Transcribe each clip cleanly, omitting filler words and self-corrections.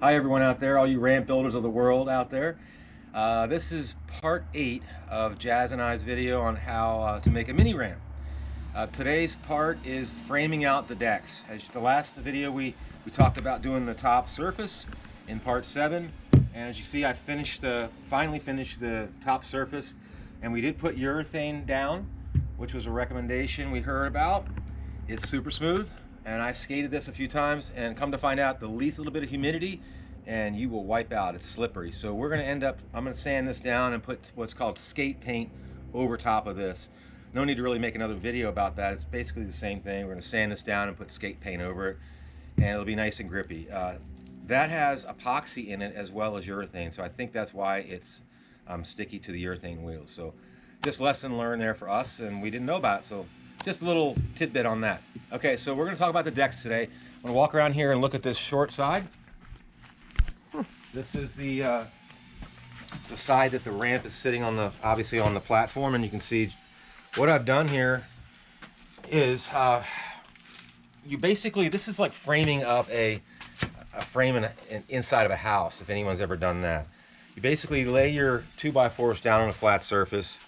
Hi everyone out there, all you ramp builders of the world out there. This is part 8 of Jazz and I's video on how to make a mini ramp. Today's part is framing out the decks. As the last video we talked about doing the top surface in part 7, and as you see I finally finished the top surface, and we did put urethane down, which was a recommendation we heard about. It's super smooth, and I've skated this a few times, and come to find out, the least little bit of humidity and you will wipe out. It's slippery. So we're going to I'm going to sand this down and put what's called skate paint over top of this. No need to really make another video about that. It's basically the same thing. We're going to sand this down and put skate paint over it, and it'll be nice and grippy. That has epoxy in it as well as urethane, so I think that's why it's sticky to the urethane wheels. So just lesson learned there for us, and we didn't know about it, so just a little tidbit on that. Okay, so we're going to talk about the decks today. I'm going to walk around here and look at this short side. This is the side that the ramp is sitting on, obviously on the platform, and you can see what I've done here is this is like framing up a frame inside of a house, if anyone's ever done that. You basically lay your 2x4s down on a flat surface,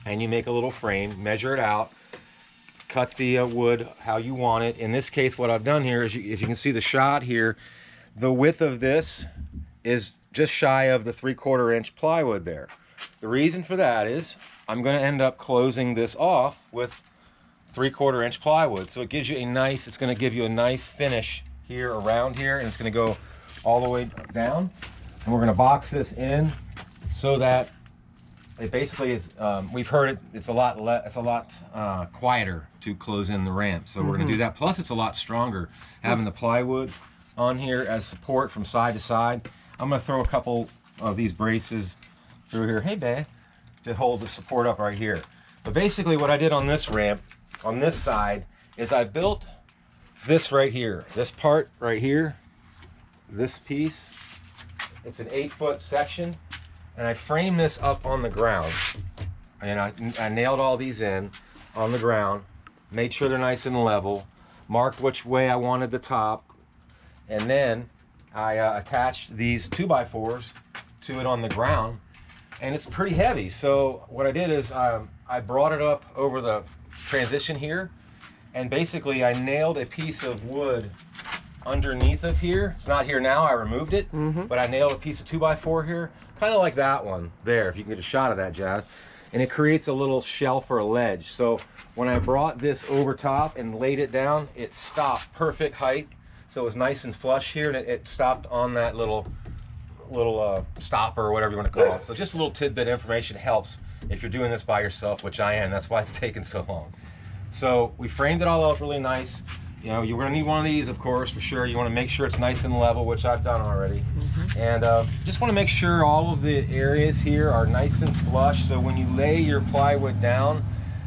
and you make a little frame, measure it out, cut the wood how you want it. In this case, what I've done here is, if you can see the shot here, the width of this is just shy of the 3/4 inch plywood there. The reason for that is I'm going to end up closing this off with 3/4 inch plywood. So it gives you it's going to give you a nice finish here around here, and it's going to go all the way down. And we're going to box this in so that it basically is, we've heard it's a lot quieter to close in the ramp. So we're going to do that. Plus it's a lot stronger having the plywood on here as support from side to side. I'm going to throw a couple of these braces through here, hey babe, to hold the support up right here. But basically what I did on this ramp, on this side, is I built this right here, this part right here, this piece. It's an 8-foot section, and I framed this up on the ground. And I nailed all these in on the ground, made sure they're nice and level, marked which way I wanted the top, and then I attached these 2x4s to it on the ground, and it's pretty heavy. So what I did is I brought it up over the transition here, and basically I nailed a piece of wood underneath of here. It's not here now, I removed it, but I nailed a piece of 2x4 here, kind of like that one there, if you can get a shot of that, Jazz. And it creates a little shelf or a ledge. So when I brought this over top and laid it down, it stopped perfect height. So it was nice and flush here, and it stopped on that little stopper, or whatever you want to call it. So just a little tidbit information helps if you're doing this by yourself, which I am. That's why it's taken so long. So we framed it all up really nice. You know, you're going to need one of these, of course, for sure. You want to make sure it's nice and level, which I've done already. And just want to make sure all of the areas here are nice and flush, so when you lay your plywood down,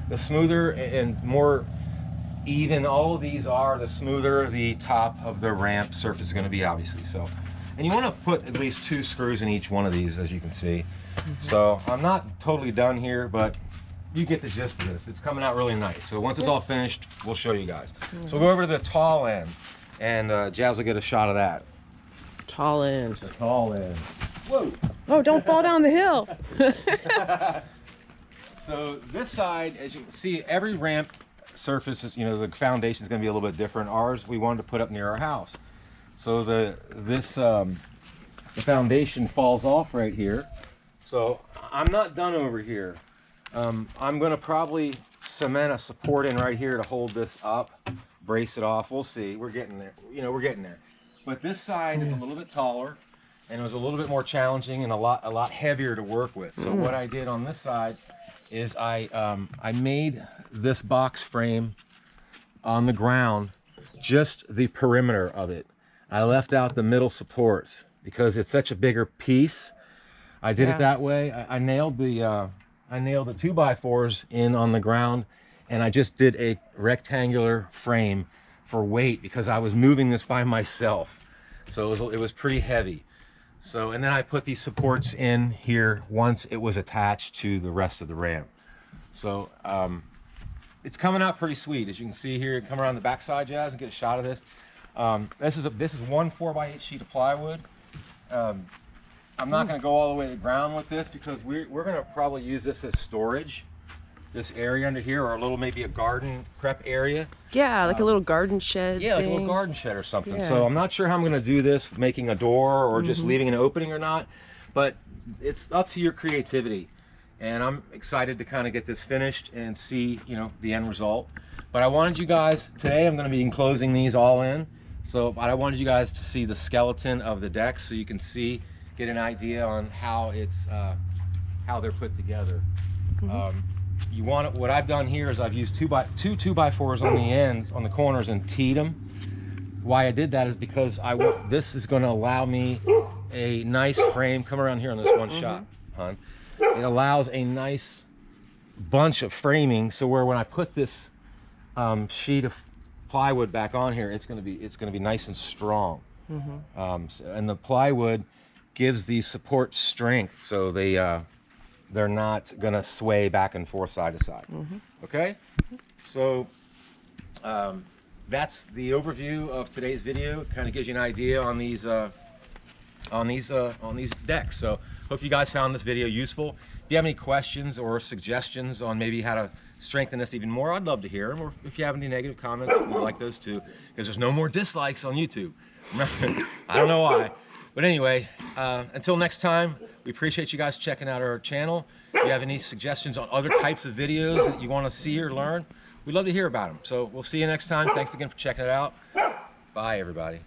the smoother and more even all of these are, the smoother the top of the ramp surface is going to be, obviously. So, and you want to put at least 2 screws in each one of these, as you can see. So I'm not totally done here, but you get the gist of this. It's coming out really nice. So once it's all finished, we'll show you guys. So we'll go over to the tall end, and Jazz will get a shot of that. Tall end. The tall end. Whoa! Oh, don't fall down the hill. So this side, as you can see, every ramp surface, you know, the foundation is going to be a little bit different. Ours, we wanted to put up near our house. So the foundation falls off right here. So I'm not done over here. I'm going to probably cement a support in right here to hold this up, brace it off. We'll see. We're getting there. You know, we're getting there. But this side is a little bit taller, and it was a little bit more challenging and a lot heavier to work with. So what I did on this side is I made this box frame on the ground, just the perimeter of it. I left out the middle supports because it's such a bigger piece. I did it that way. I nailed the 2x4s in on the ground, and I just did a rectangular frame for weight because I was moving this by myself. So it was pretty heavy. So, and then I put these supports in here once it was attached to the rest of the ramp. So it's coming out pretty sweet. As you can see here, come around the backside, Jazz, and get a shot of this. This is one 4x8 sheet of plywood. I'm not going to go all the way to the ground with this because we're going to probably use this as storage. This area under here, or a little, maybe a garden prep area. Yeah, like a little garden shed. Yeah, like a thing. little garden shed or something. Yeah. So I'm not sure how I'm going to do this, making a door or just leaving an opening or not, but it's up to your creativity. And I'm excited to kind of get this finished and see, you know, the end result. But I wanted you guys, today I'm going to be enclosing these all in. So I wanted you guys to see the skeleton of the deck so you can see, get an idea on how it's, how they're put together. You want it, what I've done here is I've used two 2x4s on the ends, on the corners, and teed them. Why I did that is because this is going to allow me a nice frame. Come around here on this one shot, hon. It allows a nice bunch of framing, so where when I put this sheet of plywood back on here, it's going to be nice and strong. And the plywood gives the support strength, so they're not going to sway back and forth side to side. Okay, so that's the overview of today's video. It kind of gives you an idea on these decks. So hope you guys found this video useful. If you have any questions or suggestions on maybe how to strengthen this even more, I'd love to hear them. Or if you have any negative comments, we like those too, because there's no more dislikes on YouTube. I don't know why. But anyway, until next time, we appreciate you guys checking out our channel. If you have any suggestions on other types of videos that you want to see or learn, we'd love to hear about them. So we'll see you next time. Thanks again for checking it out. Bye, everybody.